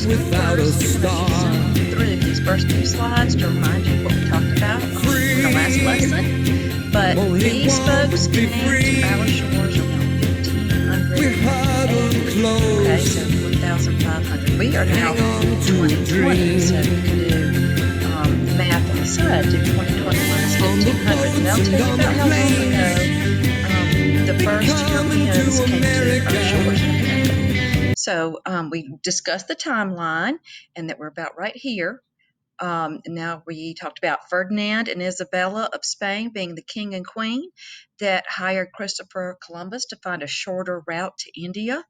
without a star. Through these first few slides to remind you what we talked about in the last lesson. But these folks came to our shores around 1500. We're huddled close. Okay, so 1500. We are now in 2020, so you can do math on the side. Do 2020 minus 1500. And I'll tell you about how long ago the first Europeans came to our shores in America. So we discussed the timeline and that we're about right here. Now we talked about Ferdinand and Isabella of Spain being the king and queen that hired Christopher Columbus to find a shorter route to India.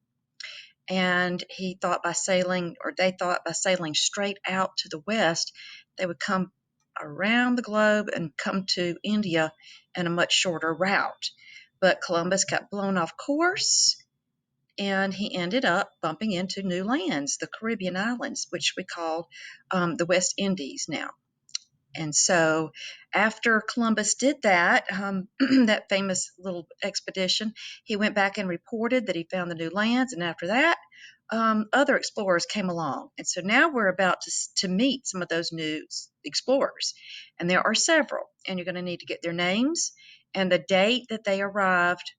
And he thought by sailing, or they thought by sailing straight out to the west, they would come around the globe and come to India in a much shorter route. But Columbus got blown off course, and he ended up bumping into new lands, the Caribbean islands, which we call the West Indies now. And so after Columbus did that, that famous little expedition, he went back and reported that he found the new lands. And after that, other explorers came along. And so now we're about to meet some of those new explorers. And there are several. And you're going to need to get their names and the date that they arrived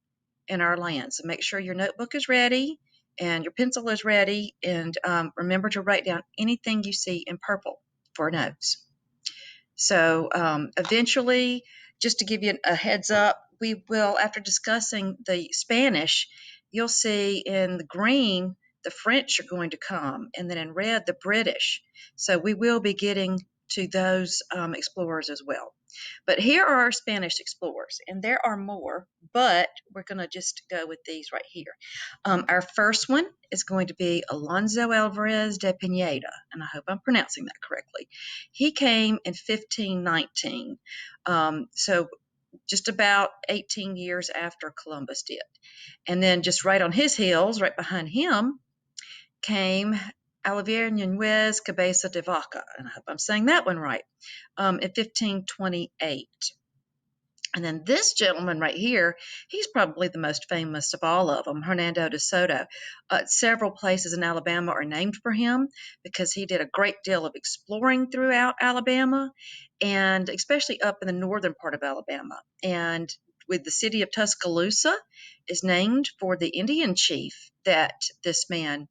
in our land. So make sure your notebook is ready and your pencil is ready, and remember to write down anything you see in purple for notes. So eventually, just to give you a heads up, we will, after discussing the Spanish, you'll see in the green the French are going to come, and then in red the British. So we will be getting to those explorers as well. But here are our Spanish explorers, and there are more, but we're going to just go with these right here. Our first one is going to be Alonso Alvarez de Pineda, and I hope I'm pronouncing that correctly. He came in 1519, so just about 18 years after Columbus did. And then just right on his heels, right behind him, came Olivier Núñez Cabeza de Vaca, and I hope I'm saying that one right, in 1528. And then this gentleman right here, he's probably the most famous of all of them, Hernando de Soto. Several places in Alabama are named for him because he did a great deal of exploring throughout Alabama, and especially up in the northern part of Alabama. And with the city of Tuscaloosa is named for the Indian chief that this man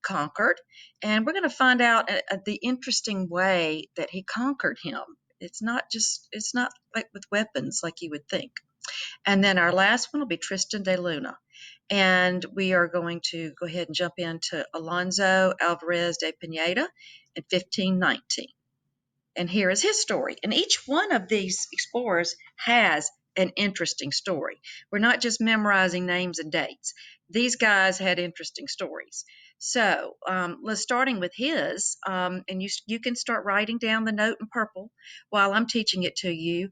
conquered. And we're going to find out the interesting way that he conquered him. It's not like with weapons like you would think. And then our last one will be Tristan de Luna. And we are going to go ahead and jump into Alonso Alvarez de Pineda in 1519. And here is his story. And each one of these explorers has an interesting story. We're not just memorizing names and dates. These guys had interesting stories. So let's starting with his, and you can start writing down the note in purple while I'm teaching it to you.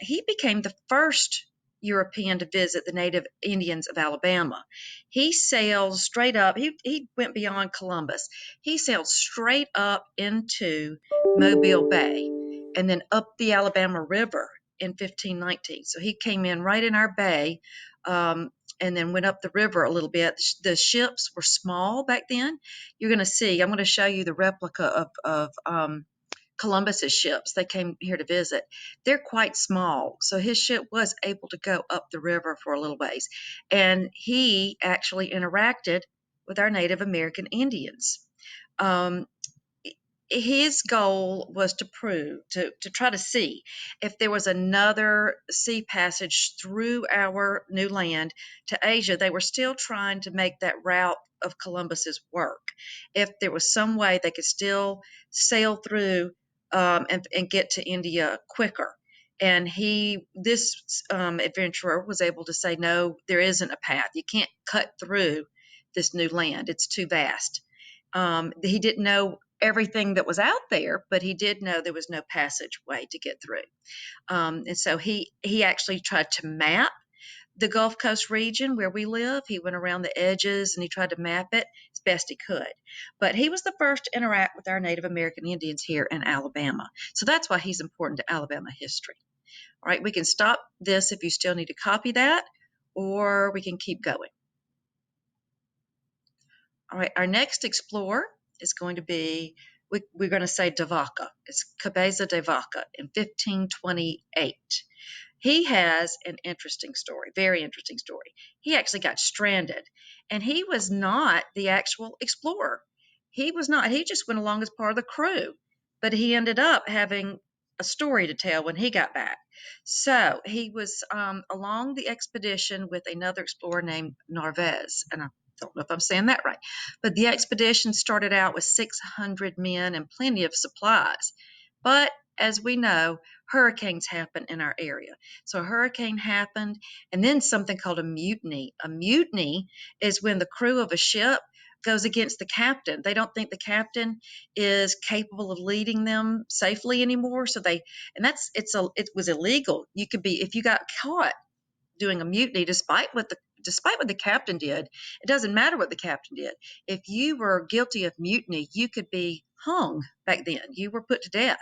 He became the first European to visit the native Indians of Alabama. He sailed straight up. He went beyond Columbus. He sailed straight up into Mobile Bay and then up the Alabama River in 1519. So he came in right in our bay, and then went up the river a little bit. The ships were small back then. You're going to see, I'm going to show you the replica of Columbus's ships. They came here to visit. They're quite small. So his ship was able to go up the river for a little ways. And he actually interacted with our Native American Indians. His goal was to try to see if there was another sea passage through our new land to Asia. They were still trying to make that route of Columbus's work. If there was some way they could still sail through and get to India quicker. And this adventurer was able to say, no, there isn't a path. You can't cut through this new land. It's too vast. He didn't know everything that was out there, but he did know there was no passageway to get through. And so he actually tried to map the Gulf Coast region where we live. He went around the edges and he tried to map it as best he could. But he was the first to interact with our Native American Indians here in Alabama. So that's why he's important to Alabama history. All right, we can stop this if you still need to copy that, or we can keep going. All right, our next explorer is going to be, we're going to say de Vaca. It's Cabeza de Vaca in 1528. He has an interesting story, very interesting story. He actually got stranded, and he was not the actual explorer. He was not. He just went along as part of the crew, but he ended up having a story to tell when he got back. So he was along the expedition with another explorer named Narvaez, and I don't know if I'm saying that right, but the expedition started out with 600 men and plenty of supplies. But as we know, hurricanes happen in our area. So a hurricane happened, and then something called a mutiny. A mutiny is when the crew of a ship goes against the captain. They don't think the captain is capable of leading them safely anymore. So it was illegal. You could be, if you got caught doing a mutiny, despite what the captain did, it doesn't matter what the captain did. If you were guilty of mutiny, you could be hung back then. You were put to death.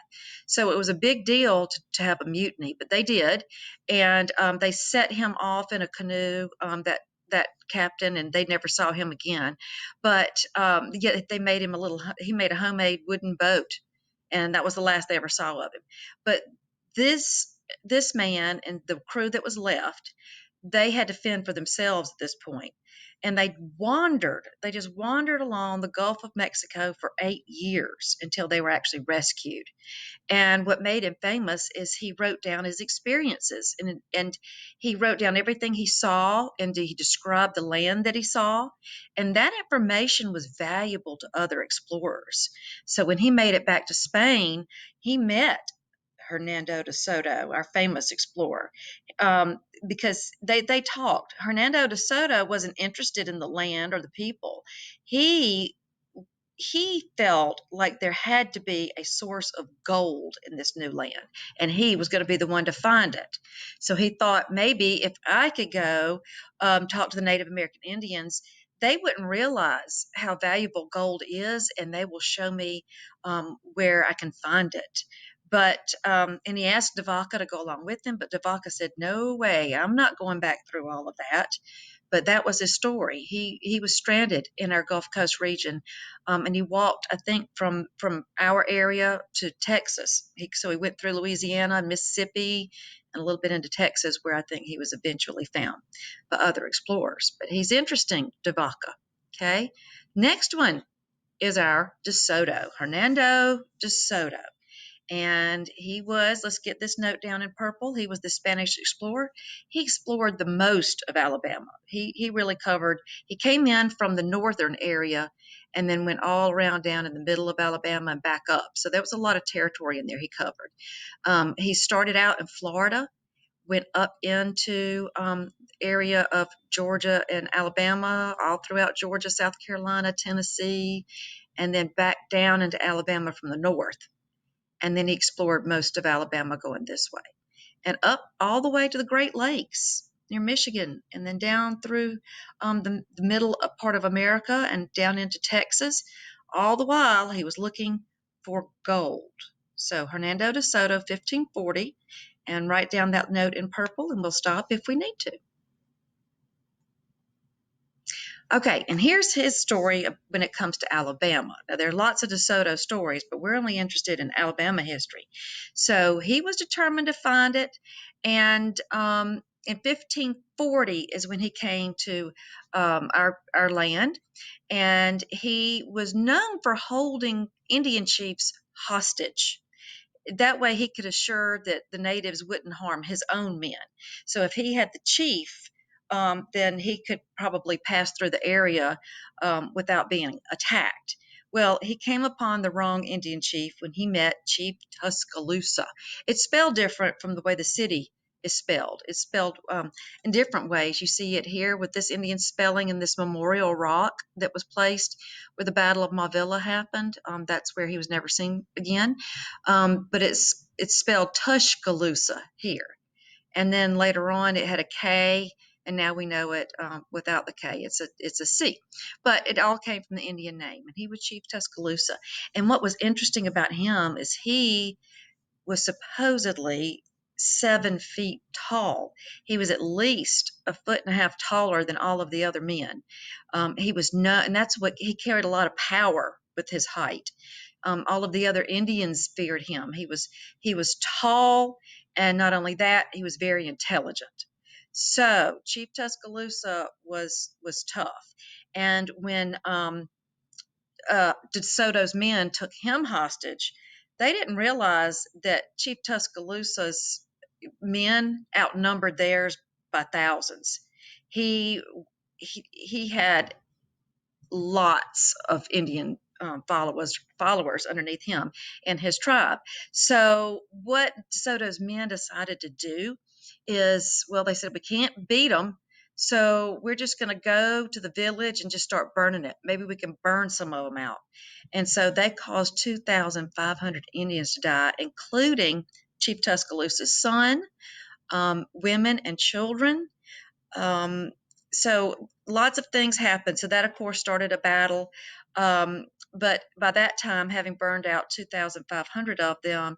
So it was a big deal to have a mutiny, but they did, and they set him off in a canoe. That captain, and they never saw him again. But yet they made him he made a homemade wooden boat, and that was the last they ever saw of him. But this man and the crew that was left, they had to fend for themselves at this point. And they just wandered along the Gulf of Mexico for 8 years until they were actually rescued. And what made him famous is he wrote down his experiences, and he wrote down everything he saw, and he described the land that he saw. And that information was valuable to other explorers. So when he made it back to Spain, he met Hernando de Soto, our famous explorer, because they talked. Hernando de Soto wasn't interested in the land or the people. He felt like there had to be a source of gold in this new land, and he was going to be the one to find it. So he thought, maybe if I could go talk to the Native American Indians, they wouldn't realize how valuable gold is, and they will show me where I can find it. But and he asked de Vaca to go along with him, but de Vaca said, "No way, I'm not going back through all of that." But that was his story. He was stranded in our Gulf Coast region, and he walked, I think, from our area to Texas. So he went through Louisiana and Mississippi and a little bit into Texas, where I think he was eventually found by other explorers. But he's interesting, de Vaca. Okay, next one is our De Soto, Hernando de Soto. And he was, let's get this note down in purple, he was the Spanish explorer. He explored the most of Alabama. He really covered, he came in from the northern area and then went all around down in the middle of Alabama and back up. So there was a lot of territory in there he covered. He started out in Florida, went up into area of Georgia and Alabama, all throughout Georgia, South Carolina, Tennessee, and then back down into Alabama from the north. And then he explored most of Alabama going this way, and up all the way to the Great Lakes near Michigan, and then down through the middle part of America and down into Texas. All the while, he was looking for gold. So Hernando de Soto, 1540, and write down that note in purple, and we'll stop if we need to. Okay, and here's his story when it comes to Alabama. Now, there are lots of De Soto stories, but we're only interested in Alabama history. So he was determined to find it, and in 1540 is when he came to our land, and he was known for holding Indian chiefs hostage. That way he could assure that the natives wouldn't harm his own men. So if he had the chief, then he could probably pass through the area without being attacked. Well, he came upon the wrong Indian chief when he met Chief Tuscaloosa. It's spelled different from the way the city is spelled. It's spelled in different ways. You see it here with this Indian spelling in this memorial rock that was placed where the Battle of Mauvilla happened. That's where he was never seen again. But it's spelled Tuscaloosa here. And then later on it had a K, and now we know it without the K. It's a C. But it all came from the Indian name, and he was Chief Tuscaloosa. And what was interesting about him is he was supposedly 7 feet tall. He was at least a foot and a half taller than all of the other men. And that's what he carried, a lot of power with his height. All of the other Indians feared him. He was tall, and not only that, he was very intelligent. So Chief Tuscaloosa was tough, and when DeSoto's men took him hostage, they didn't realize that Chief Tuscaloosa's men outnumbered theirs by thousands. He he had lots of Indian followers underneath him and his tribe. So what DeSoto's men decided to do is, well, they said we can't beat them, so we're just going to go to the village and just start burning it. Maybe we can burn some of them out. And so they caused 2,500 Indians to die, including Chief Tuscaloosa's son, women, and children. Um, so lots of things happened. So that, of course, started a battle. But by that time, having burned out 2,500 of them,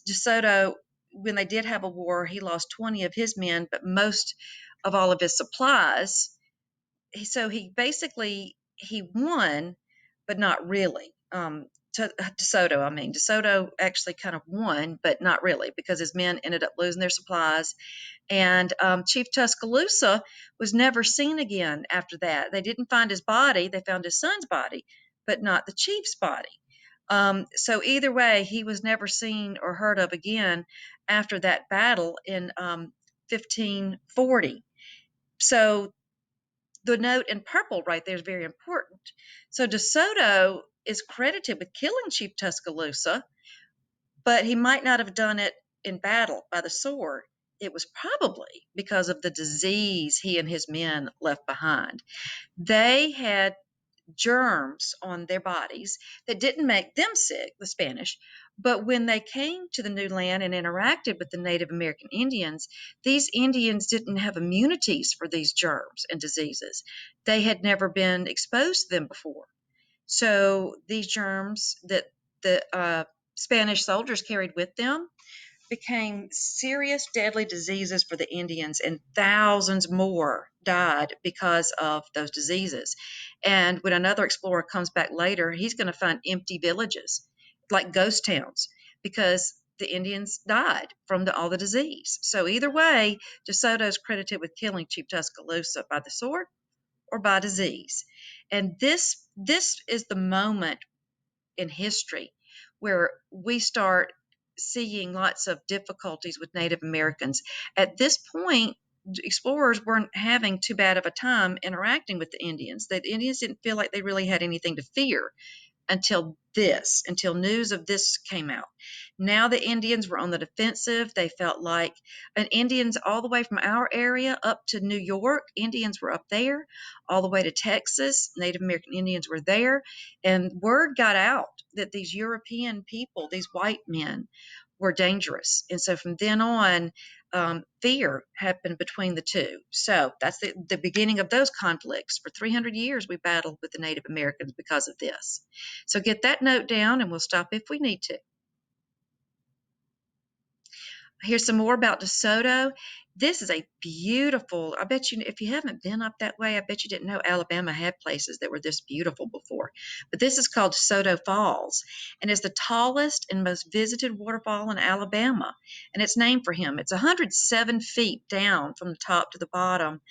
DeSoto, when they did have a war, he lost 20 of his men, but most of all of his supplies. So he basically he won, but not really. DeSoto actually kind of won, but not really, because his men ended up losing their supplies. And Chief Tuscaloosa was never seen again after that. They didn't find his body. They found his son's body, but not the chief's body. So either way, he was never seen or heard of again after that battle in 1540. So the note in purple right there is very important. So DeSoto is credited with killing Chief Tuscaloosa, but he might not have done it in battle by the sword. It was probably because of the disease he and his men left behind. They had germs on their bodies that didn't make them sick, the Spanish, but when they came to the new land and interacted with the Native American Indians, these Indians didn't have immunities for these germs and diseases. They had never been exposed to them before. So these germs that the Spanish soldiers carried with them became serious, deadly diseases for the Indians, and thousands more died because of those diseases. And when another explorer comes back later, he's going to find empty villages, like ghost towns, because the Indians died from all the disease. So either way, DeSoto is credited with killing Chief Tuscaloosa by the sword or by disease. And this is the moment in history where we start seeing lots of difficulties with Native Americans. At this point, explorers weren't having too bad of a time interacting with the Indians. The Indians didn't feel like they really had anything to fear until news of this came out. Now the Indians were on the defensive. They felt like, and Indians all the way from our area up to New York, Indians were up there, all the way to Texas, Native American Indians were there, and word got out that these European people, these white men, were dangerous. And so from then on, fear happened between the two. So that's the beginning of those conflicts. For 300 years, we battled with the Native Americans because of this. So get that note down, and we'll stop if we need to. Here's some more about DeSoto. This is a beautiful, I bet you, if you haven't been up that way, I bet you didn't know Alabama had places that were this beautiful before. But this is called DeSoto Falls, and it's the tallest and most visited waterfall in Alabama, and it's named for him. It's 107 feet down from the top to the bottom,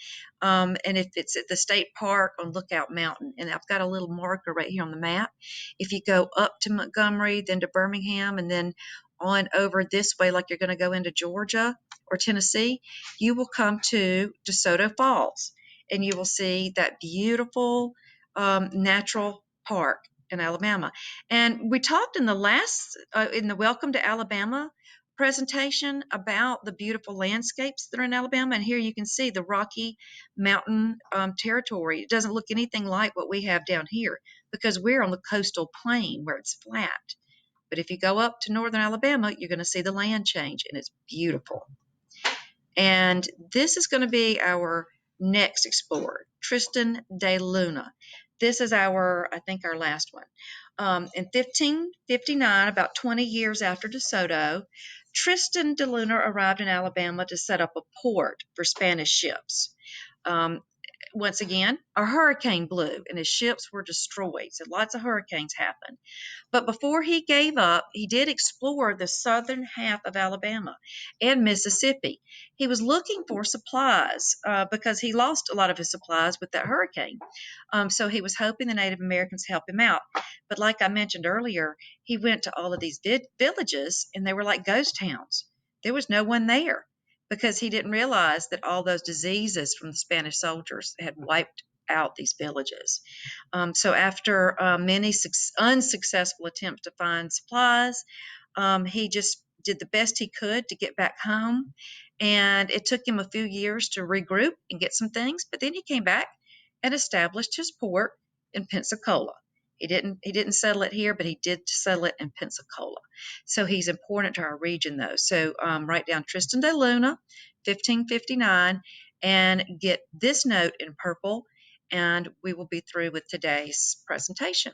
and it's at the state park on Lookout Mountain, and I've got a little marker right here on the map. If you go up to Montgomery, then to Birmingham, and then on over this way, like you're going to go into Georgia or Tennessee, you will come to DeSoto Falls, and you will see that beautiful natural park in Alabama. And we talked in the last, in the Welcome to Alabama presentation about the beautiful landscapes that are in Alabama. And here you can see the Rocky Mountain territory. It doesn't look anything like what we have down here because we're on the coastal plain where it's flat. But if you go up to northern Alabama, you're going to see the land change, and it's beautiful. And this is going to be our next explorer, Tristan de Luna. This is I think our last one. In 1559, about 20 years after DeSoto, Tristan de Luna arrived in Alabama to set up a port for Spanish ships. once again, a hurricane blew and his ships were destroyed. So lots of hurricanes happened. But before he gave up, he did explore the southern half of Alabama and Mississippi. He was looking for supplies because he lost a lot of his supplies with that hurricane. So he was hoping the Native Americans help him out. But like I mentioned earlier, he went to all of these villages and they were like ghost towns. There was no one there because he didn't realize that all those diseases from the Spanish soldiers had wiped out these villages. So after many unsuccessful attempts to find supplies, he just did the best he could to get back home. And it took him a few years to regroup and get some things, but then he came back and established his port in Pensacola. He didn't settle it here, but he did settle it in Pensacola. So he's important to our region, though. So write down Tristan da Luna, 1559, and get this note in purple, and we will be through with today's presentation.